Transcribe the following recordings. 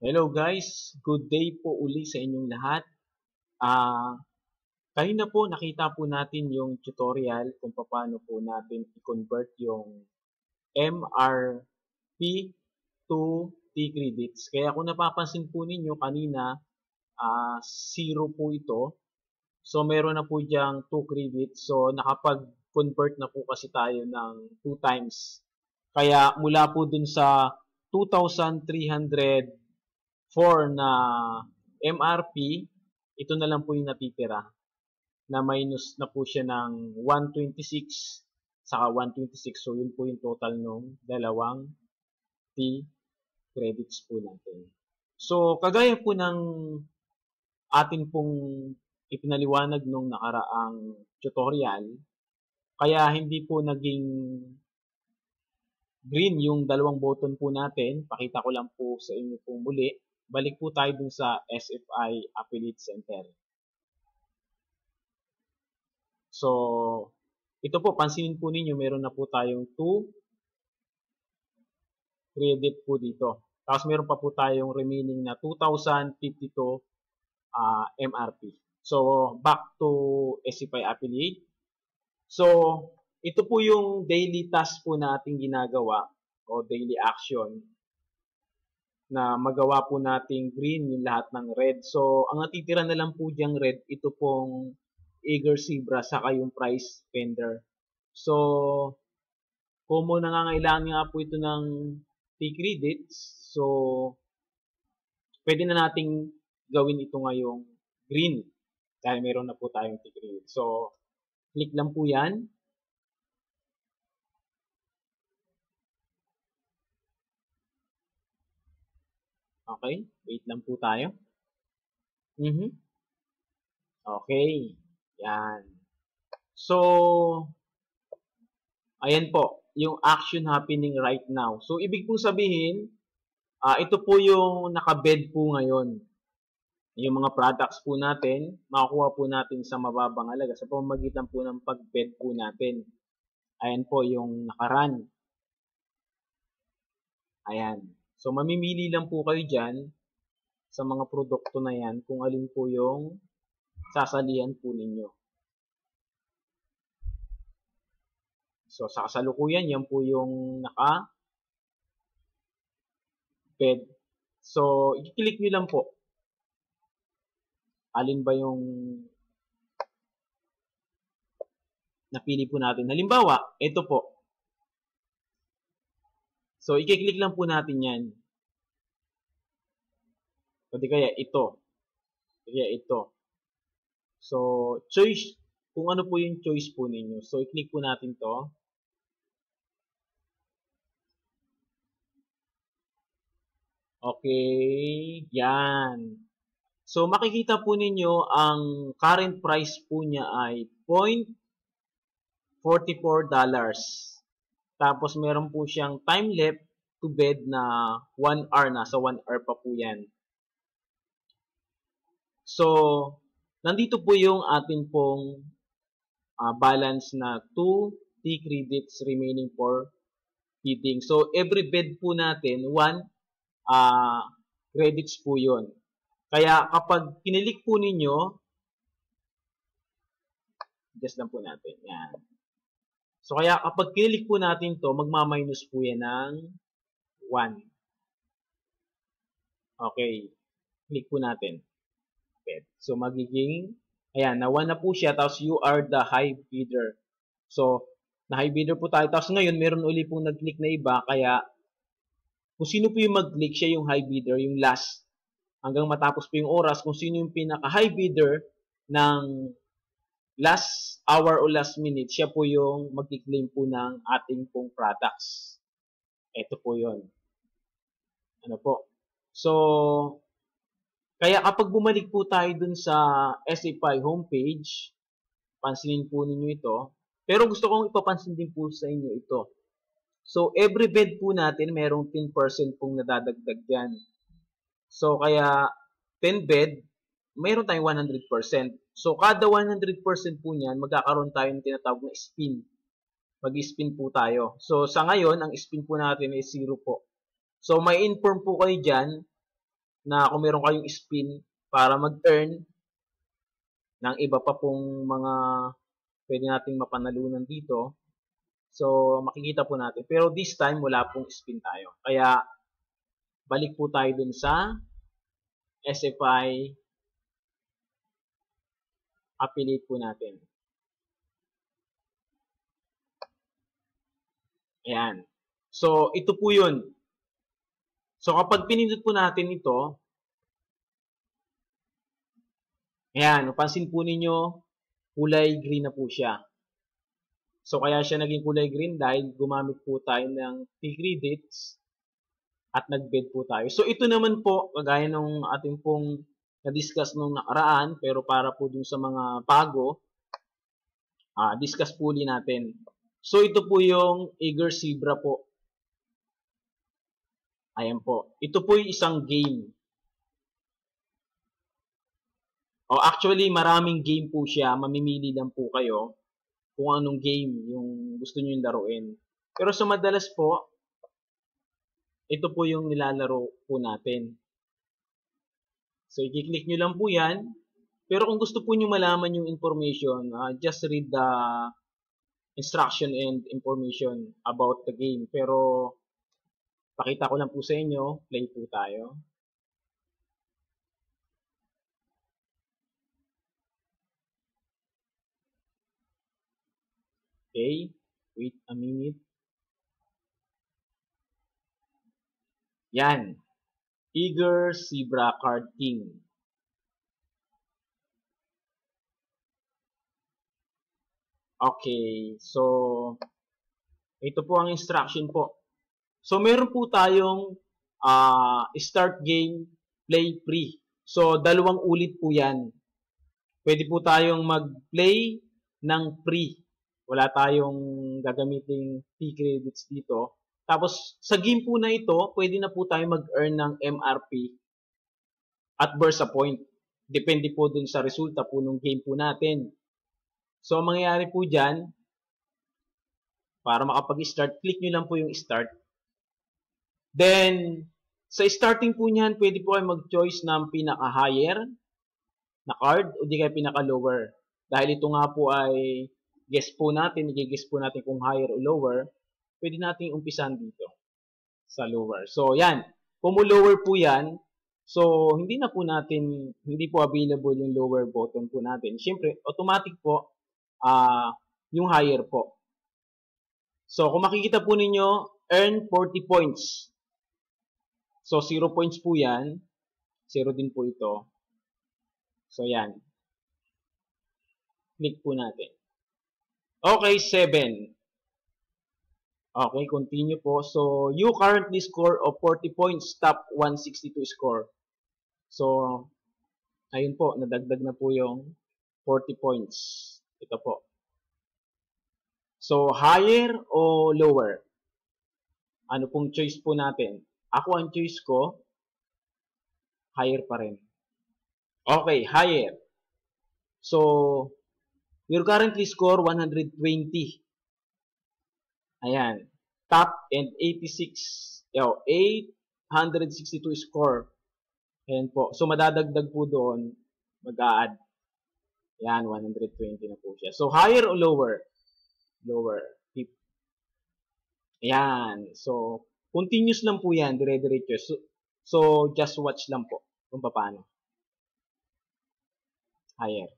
Hello guys, good day po uli sa inyong lahat. Ah, kanina po nakita po natin yung tutorial kung paano po natin i-convert yung MRP to T-credits. Kaya kung napapansin po ninyo kanina, 0 po ito. So meron na po diyang 2 credits. So nakapag-convert na po kasi tayo ng 2 times. Kaya mula po dun sa 2,304 na MRP, ito na lang po yung natitira na minus na po siya ng 126 saka 126. So, yun po yung total nung dalawang T credits po natin. So, kagaya po ng atin pong ipinaliwanag nung nakaraang tutorial, kaya hindi po naging green yung dalawang button po natin. Pakita ko lang po sa inyo po muli. Balik po tayo dun sa SFI Affiliate Center. So, ito po, pansinin po ninyo, meron na po tayong 2 credit po dito. Tapos meron pa po tayong remaining na 2,052 MRP. So, back to SFI Affiliate. So, ito po yung daily task po nating ginagawa o daily action na magawa po nating green yung lahat ng red. So, ang natitira na lang po diyang red, ito pong Eager Zebra saka yung price fender. So, kung mo nangangailangan nga po ito ng T-credits, so, pwede na nating gawin ito ngayong green dahil meron na po tayong T-credits. So, click lang po yan. Okay, wait lang po tayo. Okay, yan. So, ayan po, yung action happening right now. So, ibig pong sabihin, ito po yung nakabed po ngayon. Yung mga products po natin, makukuha po natin sa mababang halaga sa pamamagitan po ng pag-bed po natin. Ayan po yung nakarun. Ayan. So, mamimili lang po kayo dyan sa mga produkto na yan kung alin po yung sasalihan po ninyo. So, sa kasalukuyan, yan po yung naka-bed. So, i-click nyo lang po. Alin ba yung napili po natin. Halimbawa, ito po. So, i-click lang po natin yan. O di kaya ito. Kaya ito. So, choice, kung ano po yung choice po ninyo. So, i-click po natin to. Okay, yan. So, makikita po ninyo ang current price po niya ay $0.44. Tapos, meron po siyang time left to bed na 1 hour na. So, 1 hour pa po yan. So, nandito po yung atin pong balance na 2 T-credits remaining for bidding. So, every bid po natin, 1 credits po yun. Kaya kapag kinilik po ninyo, just lang po natin. Yan. So, kaya kapag kinilik po natin to, magmaminus po yan ng 1. Okay. Click po natin. Okay. So, magiging, ayan, na 1 na po siya, tapos you are the high bidder. So, na high bidder po tayo. Tapos ngayon, meron uli pong nag-click na iba, kaya kung sino po yung mag-click, siya yung high bidder, yung last. Hanggang matapos po yung oras, kung sino yung pinaka-high bidder ng last hour o last minute, siya po yung mag-claim po ng ating pong products. Ito po yun. Ano po? So, kaya kapag bumalik po tayo dun sa SFI homepage, pansinin po ninyo ito. Pero gusto kong ipapansin din po sa inyo ito. So, every bed po natin, merong 10% pong nadadagdag dyan. So, kaya 10 bed, mayroon tayong 100%. So, kada 100% po niyan, magkakaroon tayo ng tinatawag na spin. Mag-spin po tayo. So, sa ngayon, ang spin po natin ay 0 po. So, may inform po kayo dyan na kung meron kayong spin para mag-earn ng iba pa pong mga pwede nating mapanalunan dito. So, makikita po natin. Pero this time, wala pong spin tayo. Kaya, balik po tayo dun sa SFI affiliate po natin. Ayan. So, ito po yun. So, kapag pinindot po natin ito, ayan, napansin po ninyo, kulay green na po siya. So, kaya siya naging kulay green dahil gumamit po tayo ng T-credits at nag-bid po tayo. So, ito naman po, kagaya nung ating pong na-discuss nung nakaraan, pero para po dun sa mga bago, discuss po ulit natin. So, ito po yung Eager Zebra po. Ayan po. Ito po yung isang game. Actually, maraming game po siya. Mamimili lang po kayo kung anong game yung gusto nyo yung laruin. Pero sa madalas po, ito po yung nilalaro po natin. So, i-click nyo lang po yan. Pero kung gusto po nyo malaman yung information, just read the instruction and information about the game. Pero, pakita ko lang po sa inyo, play po tayo. Okay, wait a minute. Yan. Eager Zebra Card King. Okay, so ito po ang instruction po. So meron po tayong start game, play free. So dalawang ulit po yan. Pwede po tayong mag-play ng free. Wala tayong gagamiting T-credits dito. Tapos sa game po na ito, pwede na po tayo mag-earn ng MRP at Bursa Point. Depende po dun sa resulta po ng game po natin. So, ang mangyayari po dyan, para makapag-start, click nyo lang po yung start. Then, sa starting po niyan, pwede po kayo mag-choice ng pinaka-higher na card o di kaya pinaka-lower. Dahil ito nga po ay guess po natin, i-guess po natin kung higher o lower, pwede natin umpisan dito sa lower. So, yan. Kung lower po yan, so, hindi po available yung lower button po natin. Siyempre, automatic po, yung higher po. So, kung makikita po ninyo, earn 40 points. So, 0 points po yan. 0 din po ito. So, yan. Click po natin. Okay, 7. Okay, continue po. So, you currently score of 40 points, top 162 score. So, ayun po, nadagdag na po yung 40 points. Ito po. So, higher o lower? Ano pong choice po natin? Ako ang choice ko, higher pa rin. Okay, higher. So, you currently score 120. Ayan. Top and 86. 862 score. Ayan po. So, madadagdag po doon, mag-a-add. Ayan, 120 na po siya. So, higher o lower? Lower. Ayan. So, continuous lang po yan, dire-diretso. So, just watch lang po kung paano. Higher.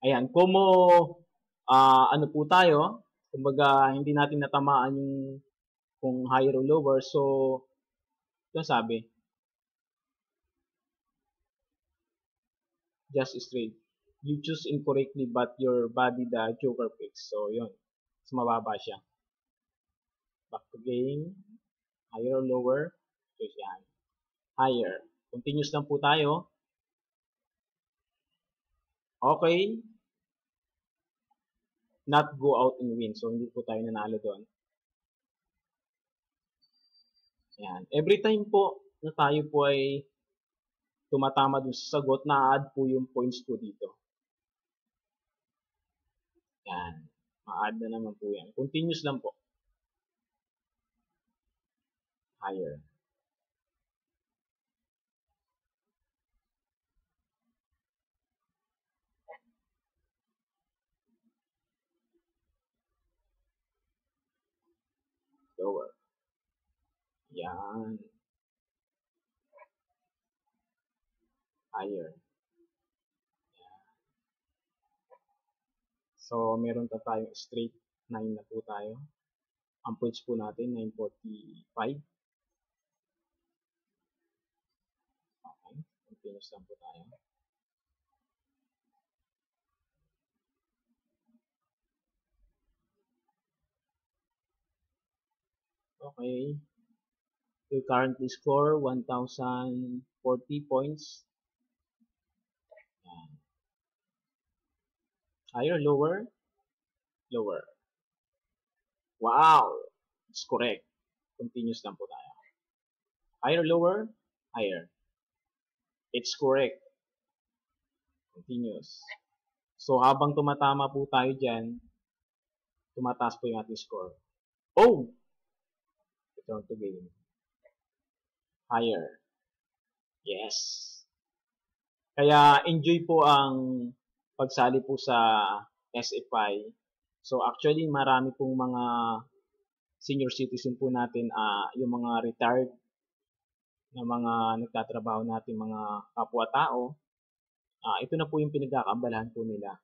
Ayan. Ano po tayo, kumbaga, hindi natin natamaan yung kung higher or lower. So, ito sabi, just straight. You choose incorrectly but your body the joker picks. So, yun. Mas mababa siya. Back to game. Higher or lower? Choose yan. Higher. Continuous lang po tayo. Okay. Not go out and win. So, hindi po tayo nanalo doon. Ayan. Every time po na tayo po ay tumatama dun sa sagot, na-add po yung points po dito. Ayan. Ma-add na naman po yan. Continuous lang po. Higher. Lower. Yan. Higher. So, meron tayong straight 9 na po tayo. Ang points po natin, 945. Okay. Continuous lang po tayo. Okay. You currently score 1,040 points. Yan. Higher, lower? Lower. Wow! It's correct. Continuous lang po tayo. Higher, lower? Higher. It's correct. Continuous. So, habang tumatama po tayo dyan, tumataas po yung ating score. Oh! Return to game. Higher. Yes. Kaya, enjoy po ang pagsali po sa SFI. So, actually, marami pong mga senior citizen po natin, yung mga retired na mga nagtatrabaho natin, mga kapwa-tao, ito na po yung pinagkakaabalahan po nila.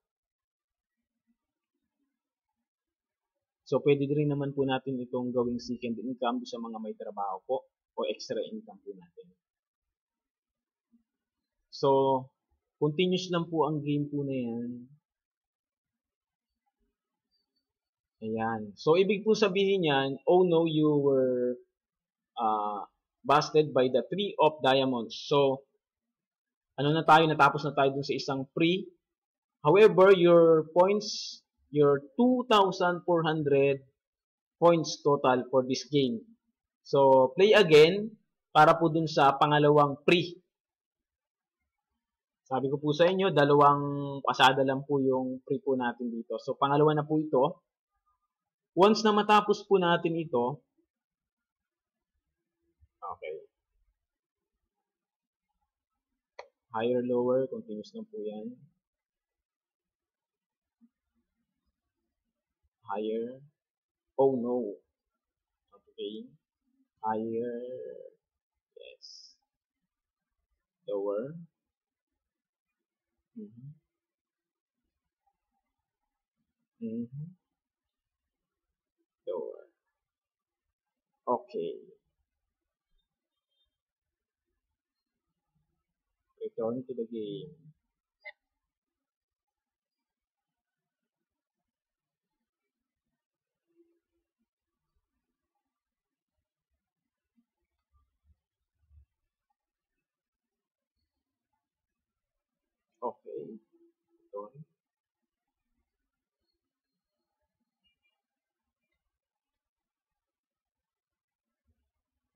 So, pwede rin naman po natin itong gawing second income sa mga may trabaho po o extra income po natin. So, continuous lang po ang game po na yan. Ayan. So, ibig po sabihin yan, oh no, you were busted by the 3 of diamonds. So, ano na tayo, natapos na tayo dun sa isang free. However, your points, your 2,400 points total for this game. So, play again para po dun sa pangalawang free. Sabi ko po sa inyo, dalawang pasada lang po yung free po natin dito. So, pangalawa na po ito. Once na matapos po natin ito, okay. Higher, lower, continuous na po yan. Higher. Oh no. Okay. Higher. Yes. Lower. Lower. Okay. Return to the game. Okay. Return.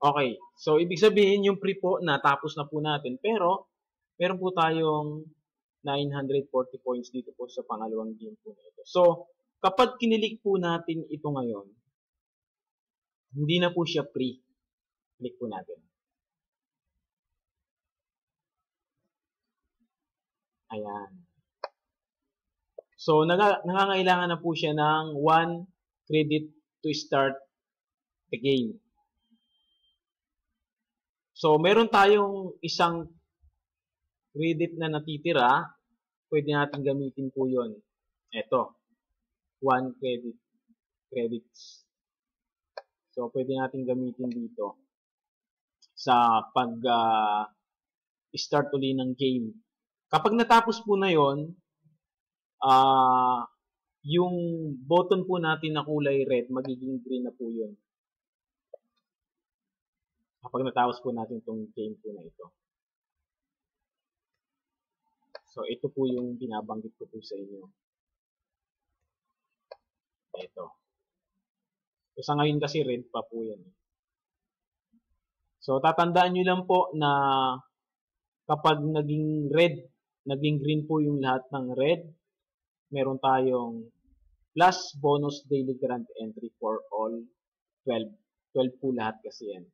Okay. So, ibig sabihin yung free po, natapos na po natin. Pero, meron po tayong 940 points dito po sa pangalawang game po na ito. So, kapag kinilik po natin ito ngayon, hindi na po siya free. Click po natin. Ayan. So, nangangailangan na po siya ng 1 credit to start the game. So, meron tayong isang credit na natitira. Pwede natin gamitin po yun. Ito. 1 credits. So, pwede natin gamitin dito sa pag-start uli ng game. Kapag natapos po na yon, yung button po natin na kulay red, magiging green na po yun. Kapag natapos po natin itong game po na ito. So, ito po yung binabanggit ko po sa inyo. Ito. So, sa ngayon kasi red pa po yan. So, tatandaan nyo lang po na kapag naging red, naging green po yung lahat ng red, meron tayong plus bonus daily grant entry for all 12. 12 po lahat kasi yan.